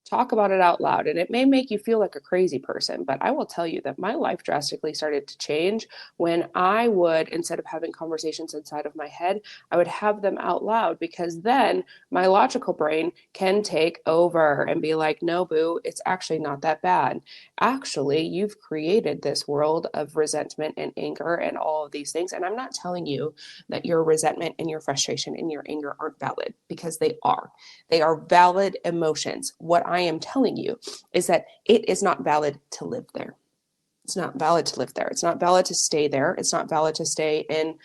talk about it out loud. And it may make you feel like a crazy person, but I will tell you that my life drastically started to change when I would, instead of having conversations inside of my head, I would have them out loud, because then my logical brain can take over and be like, no, boo, it's actually not that bad. Actually, you've created this world of resentment and anger and all of these things. And I'm not telling you that your resentment and your frustration and your anger aren't valid, because they are. They are valid emotions. What I am telling you is that it is not valid to live there. It's not valid to live there. It's not valid to stay there. It's not valid to stay in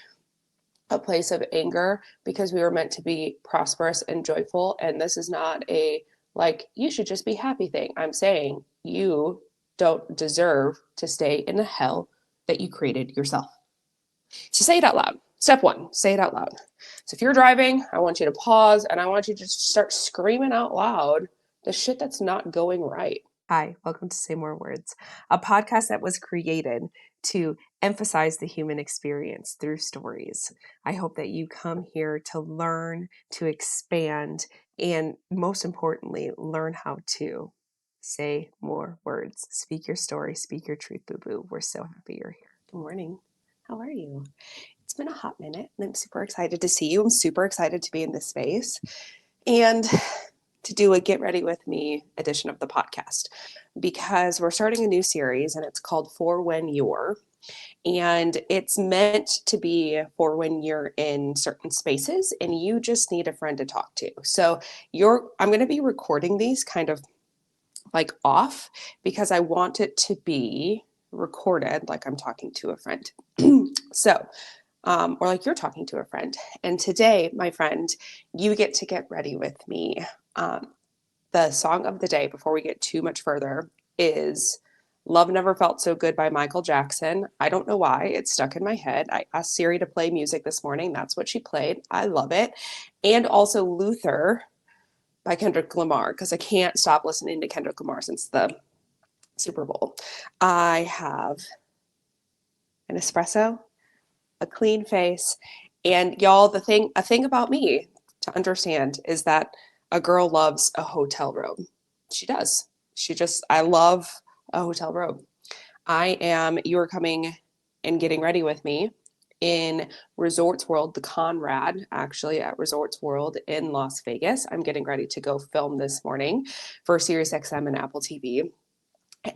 a place of anger, because we were meant to be prosperous and joyful. And this is not a like, you should just be happy thing. I'm saying you don't deserve to stay in the hell that you created yourself. So say it out loud. Step one, say it out loud. So if you're driving, I want you to pause and I want you to just start screaming out loud the shit that's not going right. Hi, welcome to Say More Words, a podcast that was created to emphasize the human experience through stories. I hope that you come here to learn, to expand, and most importantly, learn how to say more words. Speak your story, speak your truth, boo boo. We're so happy you're here. Good morning. How are you? It's been a hot minute and I'm super excited to see you. I'm super excited to be in this space and to do a Get Ready With Me edition of the podcast, because we're starting a new series and it's called For When You're. And it's meant to be for when you're in certain spaces and you just need a friend to talk to. So I'm going to be recording these kind of like off, because I want it to be recorded like I'm talking to a friend. So or like you're talking to a friend. And today, my friend, you get ready with me. The song of the day, before we get too much further, is Love Never Felt So Good by Michael Jackson. I don't know why, it's stuck in my head. I asked Siri to play music this morning. That's what she played. I love it. And also Luther by Kendrick Lamar, because I can't stop listening to Kendrick Lamar since the Super Bowl. I have an espresso, a clean face. And y'all, a thing about me to understand is that a girl loves a hotel robe. She does. I love a hotel robe. You are coming and getting ready with me in Resorts World, the Conrad, actually at Resorts World in Las Vegas. I'm getting ready to go film this morning for SiriusXM and Apple TV.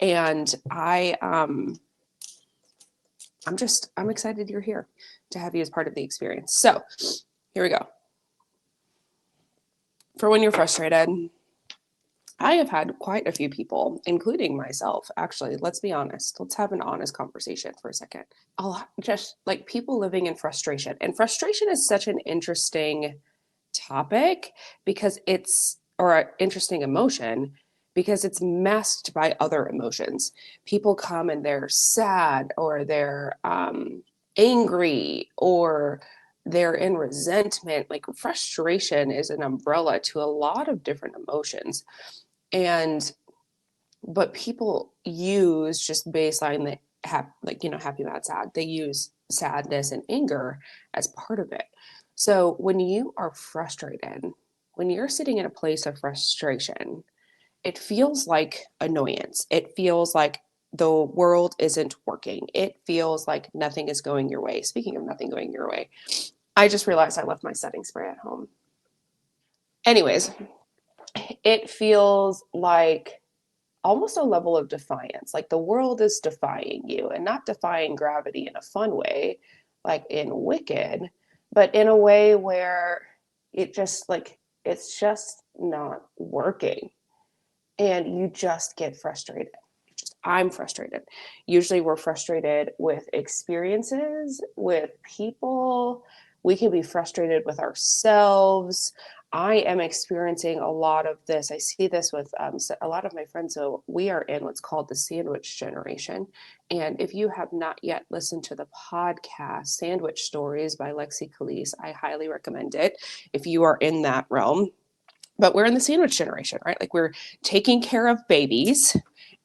And I'm excited you're here to have you as part of the experience. So here we go. For when you're frustrated, I have had quite a few people, including myself, actually, let's be honest. Let's have an honest conversation for a second. A lot, just like people living in frustration. And frustration is such an interesting topic or an interesting emotion, because it's masked by other emotions. People come and they're sad, or they're angry, or they're in resentment. Like frustration is an umbrella to a lot of different emotions. But people use just baseline happy, mad, sad. They use sadness and anger as part of it. So when you are frustrated, when you're sitting in a place of frustration, it feels like annoyance. It feels like the world isn't working. It feels like nothing is going your way. Speaking of nothing going your way, I just realized I left my setting spray at home. Anyways, it feels like almost a level of defiance. Like the world is defying you, and not defying gravity in a fun way, like in Wicked, but in a way where it's just not working. And you just get frustrated. I'm frustrated. Usually we're frustrated with experiences, with people. We can be frustrated with ourselves. I am experiencing a lot of this. I see this with a lot of my friends. So we are in what's called the sandwich generation. And if you have not yet listened to the podcast, Sandwich Stories by Lexie Callies, I highly recommend it if you are in that realm. But we're in the sandwich generation, right? Like we're taking care of babies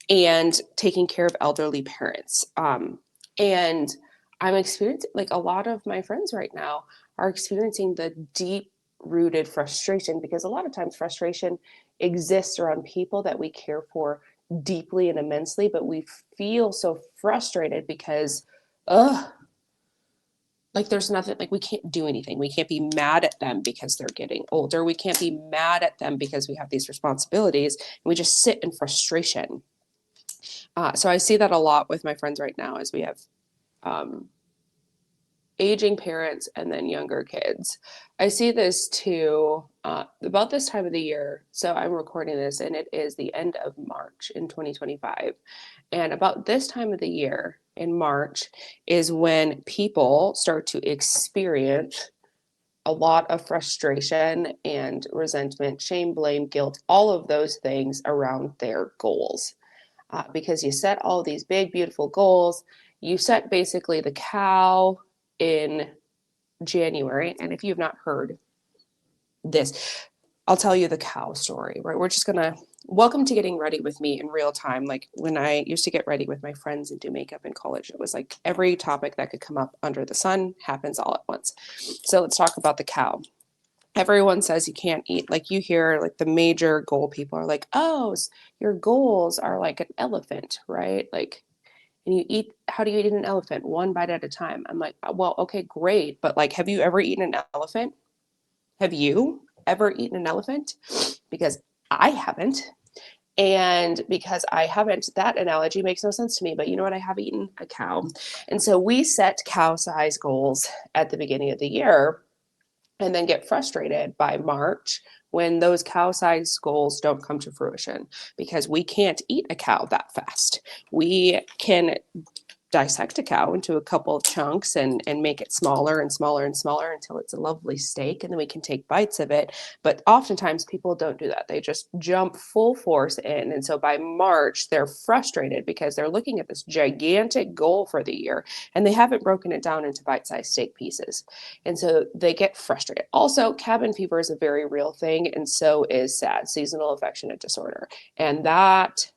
and taking care of elderly parents. And I'm experiencing, like a lot of my friends right now are experiencing the deep rooted frustration, because a lot of times frustration exists around people that we care for deeply and immensely, but we feel so frustrated because, ugh, like there's nothing, like we can't do anything. We can't be mad at them because they're getting older. We can't be mad at them because we have these responsibilities. And we just sit in frustration. So I see that a lot with my friends right now as we have um, aging parents and then younger kids. I see this too about this time of the year. So I'm recording this and it is the end of March in 2025. And about this time of the year in March is when people start to experience a lot of frustration and resentment, shame, blame, guilt, all of those things around their goals. Because you set all these big, beautiful goals. You set basically the cow in January. And if you've not heard this, I'll tell you the cow story, right? We're just gonna welcome to getting ready with me in real time. Like when I used to get ready with my friends and do makeup in college, it was like every topic that could come up under the sun happens all at once. So let's talk about the cow. Everyone says you can't eat, like you hear like the major goal people are like, oh, your goals are like an elephant, right? Like, and you eat, how do you eat an elephant? One bite at a time. I'm like, well, okay, great. But like, have you ever eaten an elephant? Have you ever eaten an elephant? Because I haven't. And because I haven't, that analogy makes no sense to me. But you know what? I have eaten a cow. And so we set cow size goals at the beginning of the year and then get frustrated by March when those cow size goals don't come to fruition because we can't eat a cow that fast. We can dissect a cow into a couple of chunks and make it smaller and smaller and smaller until it's a lovely steak, and then we can take bites of it. But oftentimes people don't do that. They just jump full force in. And so by March, they're frustrated because they're looking at this gigantic goal for the year and they haven't broken it down into bite-sized steak pieces. And so they get frustrated. Also, cabin fever is a very real thing, and so is SAD, seasonal affectionate disorder. And that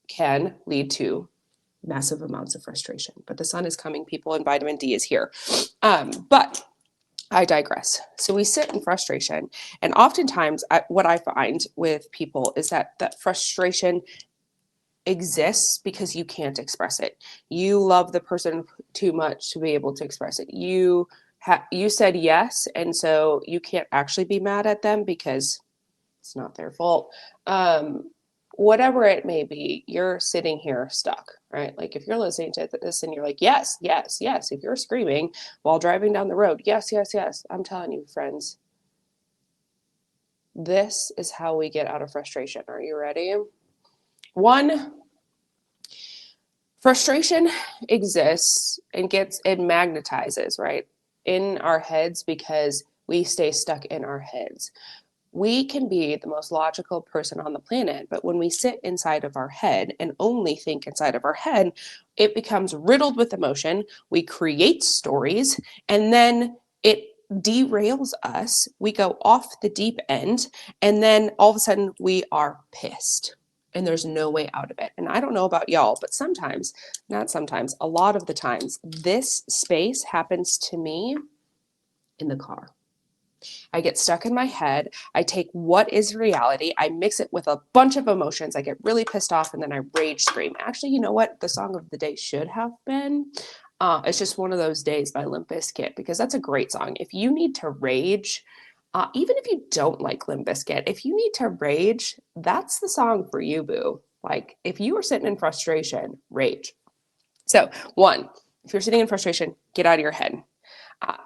can lead to massive amounts of frustration. But the sun is coming, people, and vitamin D is here. But I digress. So we sit in frustration. And oftentimes, what I find with people is that that frustration exists because you can't express it. You love the person too much to be able to express it. You said yes, and so you can't actually be mad at them because it's not their fault. Whatever it may be, you're sitting here stuck, right? Like if you're listening to this and you're like, yes, yes, yes. If you're screaming while driving down the road, yes, yes, yes. I'm telling you, friends, this is how we get out of frustration. Are you ready? One, frustration exists and it magnetizes, right, in our heads because we stay stuck in our heads. We can be the most logical person on the planet, but when we sit inside of our head and only think inside of our head, it becomes riddled with emotion. We create stories, and then it derails us. We go off the deep end, and then all of a sudden we are pissed. And there's no way out of it. And I don't know about y'all, but sometimes, not sometimes, a lot of the times, this space happens to me in the car. I get stuck in my head. I take what is reality, I mix it with a bunch of emotions. I get really pissed off and then I rage scream. Actually, you know what the song of the day should have been? It's Just One of Those Days by Limp Bizkit, because that's a great song. If you need to rage, even if you don't like Limp Bizkit, if you need to rage, that's the song for you, boo. Like if you are sitting in frustration, rage. So one, if you're sitting in frustration, get out of your head.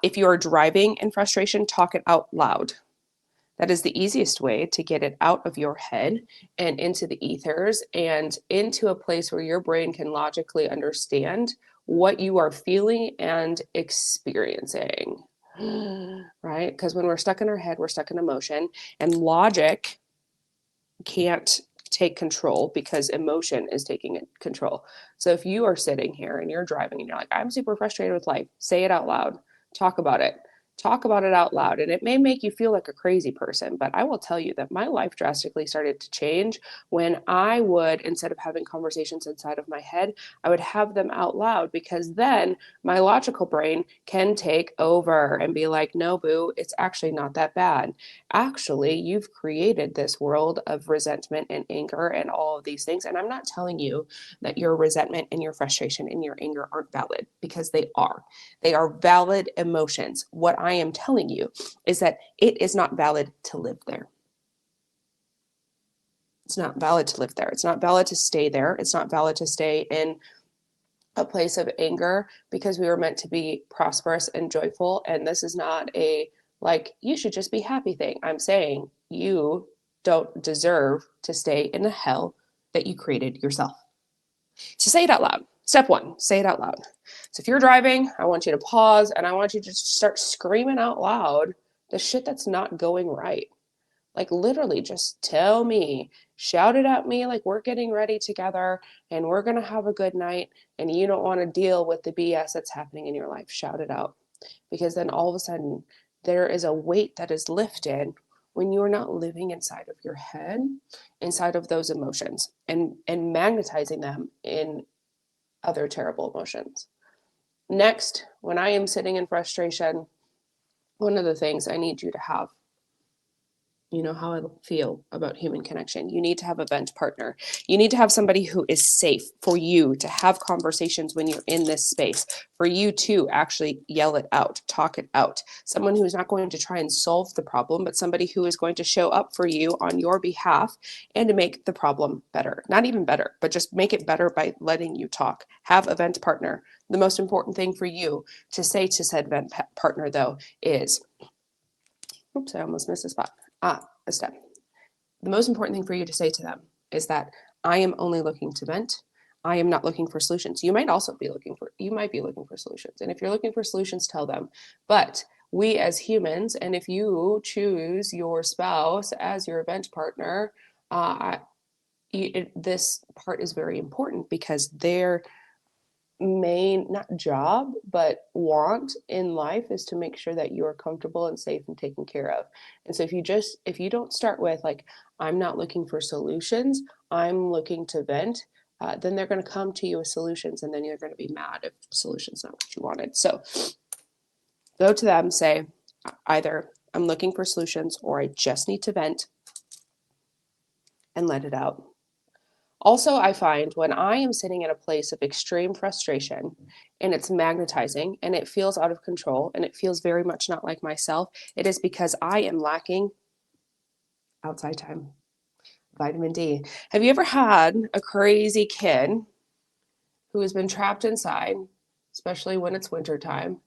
If you are driving in frustration, talk it out loud. That is the easiest way to get it out of your head and into the ethers and into a place where your brain can logically understand what you are feeling and experiencing. Right? Because when we're stuck in our head, we're stuck in emotion, and logic can't take control because emotion is taking control. So if you are sitting here and you're driving and you're like, I'm super frustrated with life, say it out loud. Talk about it talk about it out loud. And it may make you feel like a crazy person, but I will tell you that my life drastically started to change when I would, instead of having conversations inside of my head, I would have them out loud, because then my logical brain can take over and be like, no, boo, it's actually not that bad. Actually, you've created this world of resentment and anger and all of these things. And I'm not telling you that your resentment and your frustration and your anger aren't valid, because they are. They are valid emotions. What I am telling you is that it is not valid to live there. It's not valid to live there. It's not valid to stay there. It's not valid to stay in a place of anger, because we were meant to be prosperous and joyful. And this is not a like, you should just be happy thing. I'm saying you don't deserve to stay in the hell that you created yourself. So say it out loud. Step one, say it out loud. So if you're driving, I want you to pause and I want you to just start screaming out loud the shit that's not going right. Like literally just tell me, shout it at me like we're getting ready together and we're going to have a good night, and you don't want to deal with the BS that's happening in your life. Shout it out. Because then all of a sudden there is a weight that is lifted when you are not living inside of your head, inside of those emotions, and magnetizing them in other terrible emotions. Next, when I am sitting in frustration, one of the things I need you to have, you know how I feel about human connection. You need to have a vent partner. You need to have somebody who is safe for you to have conversations when you're in this space, for you to actually yell it out, talk it out. Someone who's not going to try and solve the problem, but somebody who is going to show up for you on your behalf and to make the problem better. Not even better, but just make it better by letting you talk. Have a vent partner. The most important thing for you to say to said vent partner, though, is, oops, I almost missed a spot. A step. The most important thing for you to say to them is that I am only looking to vent. I am not looking for solutions. You might be looking for solutions. And if you're looking for solutions, tell them. But we as humans, and if you choose your spouse as your vent partner, this part is very important, because their main, not job, but want in life is to make sure that you are comfortable and safe and taken care of. And so if you don't start with like, I'm not looking for solutions, I'm looking to vent, then they're going to come to you with solutions, and then you're going to be mad if solutions not what you wanted. So go to them, say either I'm looking for solutions or I just need to vent, and let it out. Also, I find when I am sitting in a place of extreme frustration and it's magnetizing and it feels out of control and it feels very much not like myself, it is because I am lacking outside time, vitamin D. Have you ever had a crazy kid who has been trapped inside, especially when it's wintertime,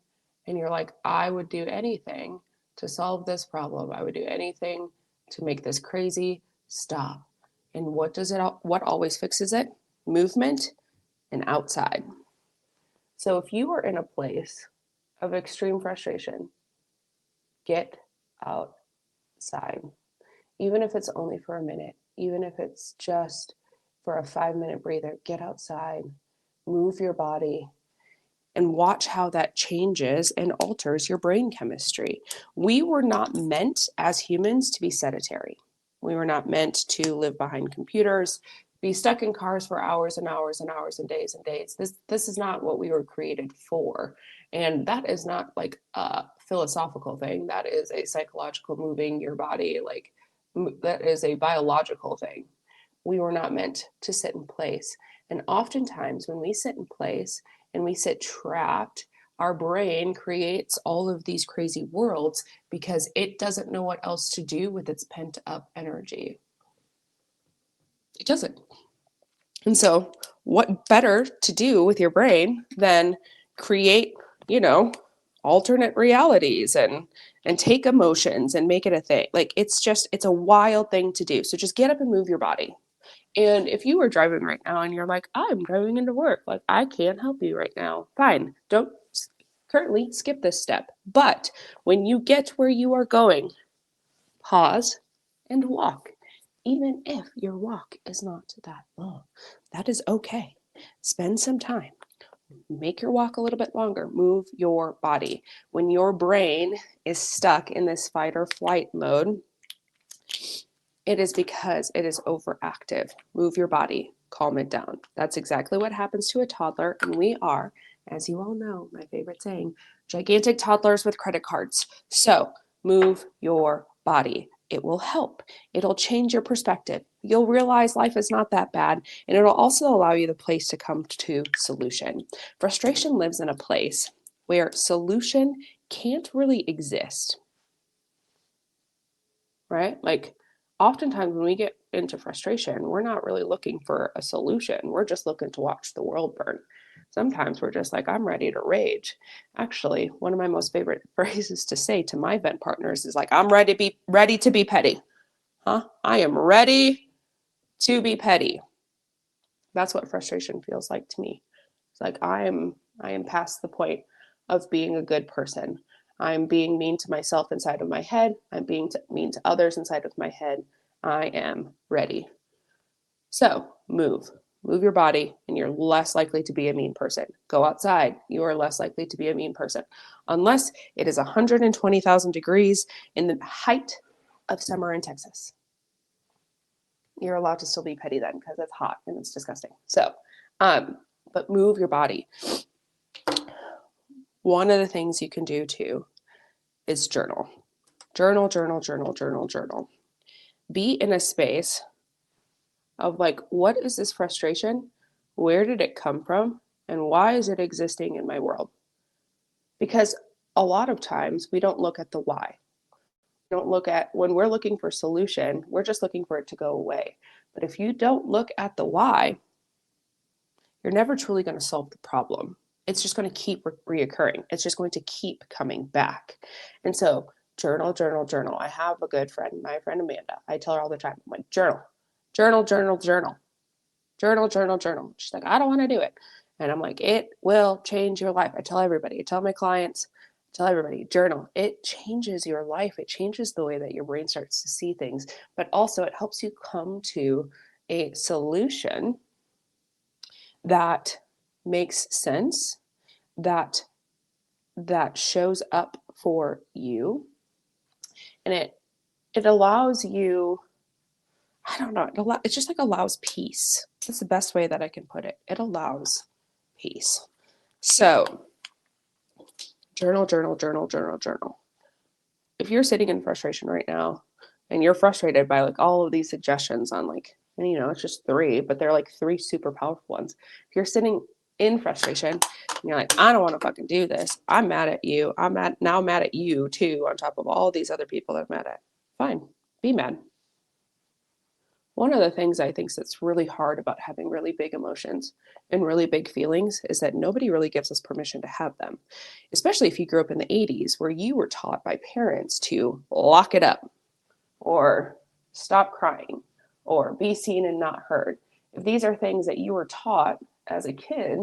and you're like, I would do anything to solve this problem. I would do anything to make this crazy stop. And what always fixes it? Movement and outside. So if you are in a place of extreme frustration, get outside. Even if it's only for a minute, even if it's just for a 5-minute breather, get outside, move your body, and watch how that changes and alters your brain chemistry. We were not meant as humans to be sedentary. We were not meant to live behind computers, be stuck in cars for hours and hours and hours and days and days. This is not what we were created for. And that is not like a philosophical thing. That is a psychological, moving your body, like that is a biological thing. We were not meant to sit in place. And oftentimes when we sit in place and we sit trapped, our brain creates all of these crazy worlds because it doesn't know what else to do with its pent up energy. It doesn't. And so, what better to do with your brain than create, alternate realities and take emotions and make it a thing. Like it's a wild thing to do. So just get up and move your body. And if you were driving right now and you're like, I'm driving into work, like I can't help you right now, fine. Don't currently skip this step. But when you get where you are going, pause and walk. Even if your walk is not that long, that is okay. Spend some time. Make your walk a little bit longer. Move your body. When your brain is stuck in this fight or flight mode, it is because it is overactive. Move your body, calm it down. That's exactly what happens to a toddler. And we are, as you all know, my favorite saying, gigantic toddlers with credit cards. So move your body. It will help. It'll change your perspective. You'll realize life is not that bad, and it'll also allow you the place to come to solution. Frustration lives in a place where solution can't really exist, right? Like oftentimes when we get into frustration, we're not really looking for a solution. We're just looking to watch the world burn. Sometimes we're just like, I'm ready to rage. Actually, one of my most favorite phrases to say to my vent partners is like, I'm ready to be petty. Huh? I am ready to be petty. That's what frustration feels like to me. It's like I am past the point of being a good person. I'm being mean to myself inside of my head. I'm being mean to others inside of my head. I am ready. So move. Move your body, and you're less likely to be a mean person. Go outside. You are less likely to be a mean person. Unless it is 120,000 degrees in the height of summer in Texas. You're allowed to still be petty then because it's hot and it's disgusting. So, but move your body. One of the things you can do too is journal. Journal, journal, journal, journal, journal. Be in a space of like, what is this frustration? Where did it come from? And why is it existing in my world? Because a lot of times we don't look at the why. We don't look at, when we're looking for a solution, we're just looking for it to go away. But if you don't look at the why, you're never truly going to solve the problem. It's just going to keep reoccurring. It's just going to keep coming back. And so journal, journal, journal. I have a good friend, my friend Amanda. I tell her all the time, I'm like, journal, journal, journal, journal, journal, journal, journal. She's like, I don't want to do it. And I'm like, it will change your life. I tell everybody, I tell my clients, I tell everybody, journal. It changes your life. It changes the way that your brain starts to see things, but also it helps you come to a solution that makes sense, that shows up for you, and it allows you, I don't know, it just like allows peace. That's the best way that I can put it. It allows peace. So journal, journal, journal, journal, journal. If you're sitting in frustration right now and you're frustrated by like all of these suggestions on like, and you know, it's just three, but they're like three super powerful ones. If you're sitting in frustration and you're like, I don't want to fucking do this. I'm mad at you. I'm mad at you too, on top of all these other people that I'm mad at. Fine. Be mad. One of the things I think that's really hard about having really big emotions and really big feelings is that nobody really gives us permission to have them, especially if you grew up in the 80s where you were taught by parents to lock it up or stop crying or be seen and not heard. If these are things that you were taught as a kid,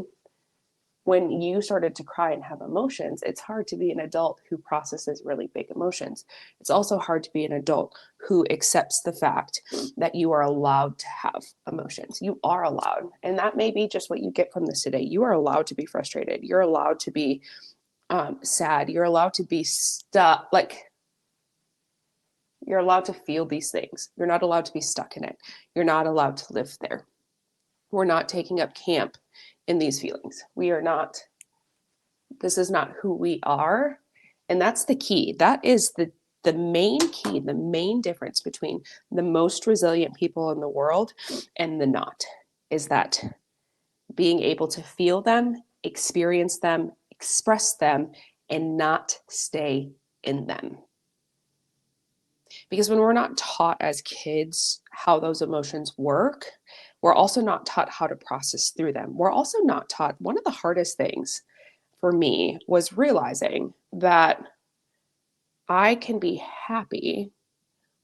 when you started to cry and have emotions, it's hard to be an adult who processes really big emotions. It's also hard to be an adult who accepts the fact that you are allowed to have emotions. You are allowed. And that may be just what you get from this today. You are allowed to be frustrated. You're allowed to be sad. You're allowed to be stuck. Like, you're allowed to feel these things. You're not allowed to be stuck in it. You're not allowed to live there. We're not taking up camp in these feelings. We are not, this is not who we are. And that's the key. That is the main key, the main difference between the most resilient people in the world and the not, is that being able to feel them, experience them, express them, and not stay in them. Because when we're not taught as kids how those emotions work, we're also not taught how to process through them. We're also not taught, one of the hardest things for me was realizing that I can be happy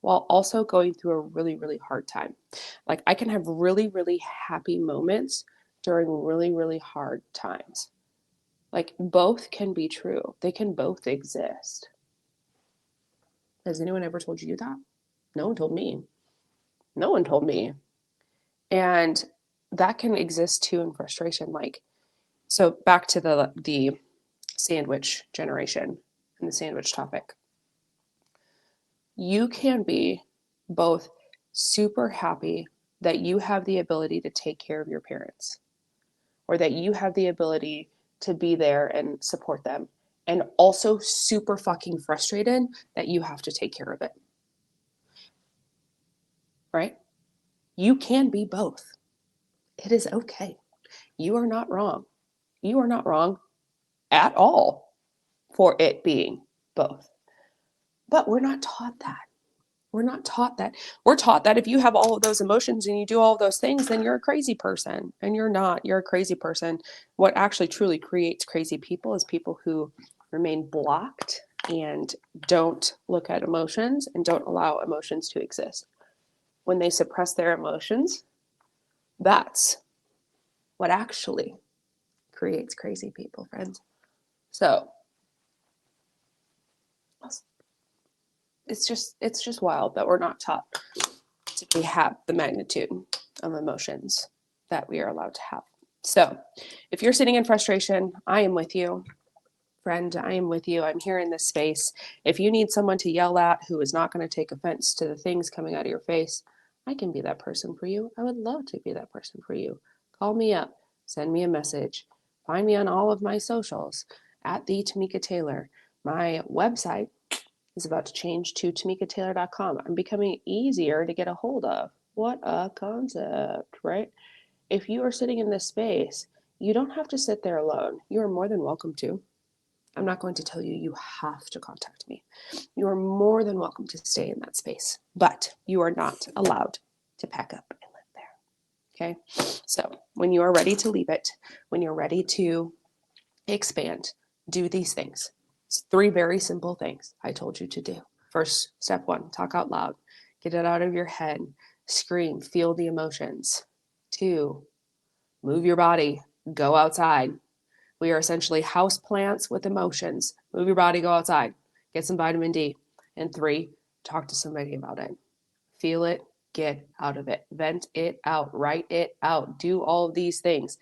while also going through a really, really hard time. Like I can have really, really happy moments during really, really hard times. Like both can be true. They can both exist. Has anyone ever told you that? No one told me. No one told me. And that can exist too in frustration. Like So back to the sandwich generation and the sandwich topic. You can be both super happy that you have the ability to take care of your parents, or that you have the ability to be there and support them, and also super fucking frustrated that you have to take care of it. Right? You can be both. It is okay. You are not wrong. You are not wrong at all for it being both. But we're not taught that. We're not taught that. We're taught that if you have all of those emotions and you do all of those things, then you're a crazy person. And you're not. You're a crazy person. What actually truly creates crazy people is people who remain blocked and don't look at emotions and don't allow emotions to exist. When they suppress their emotions, that's what actually creates crazy people, friends. So it's just wild that we're not taught to have the magnitude of emotions that we are allowed to have. So if you're sitting in frustration, I am with you. Friend, I am with you. I'm here in this space. If you need someone to yell at who is not going to take offense to the things coming out of your face, I can be that person for you. I would love to be that person for you. Call me up, send me a message, find me on all of my socials at the Tamika Taylor. My website is about to change to tamikataylor.com. I'm becoming easier to get a hold of. What a concept, right? If you are sitting in this space, you don't have to sit there alone. You are more than welcome to. I'm not going to tell you you have to contact me. You are more than welcome to stay in that space, but you are not allowed to pack up and live there. Okay? So when you are ready to leave it, when you're ready to expand, do these things. It's 3 very simple things I told you to do. First, step 1, talk out loud. Get it out of your head. Scream, feel the emotions. 2, move your body. Go outside. We are essentially house plants with emotions. Move your body, go outside. Get some vitamin D. And 3, talk to somebody about it. Feel it, get out of it. Vent it out, write it out. Do all of these things.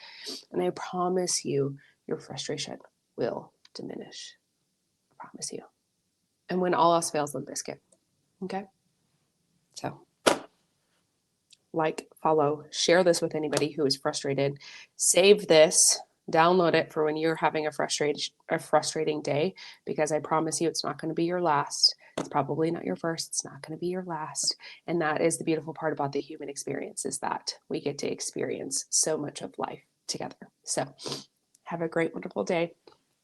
And I promise you, your frustration will diminish. I promise you. And when all else fails, Limp Bizkit. Okay? So, like, follow, share this with anybody who is frustrated. Save this, download it for when you're having a frustrating day, because I promise you it's not going to be your last. It's probably not your first. It's not going to be your last. And that is the beautiful part about the human experience, is that we get to experience so much of life together. So have a great, wonderful day.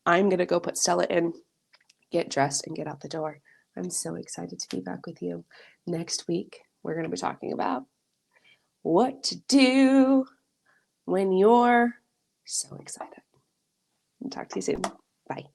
I'm going to go put Stella in, get dressed, and get out the door. I'm so excited to be back with you next week. We're going to be talking about what to do when you're so excited. I'll talk to you soon. Bye.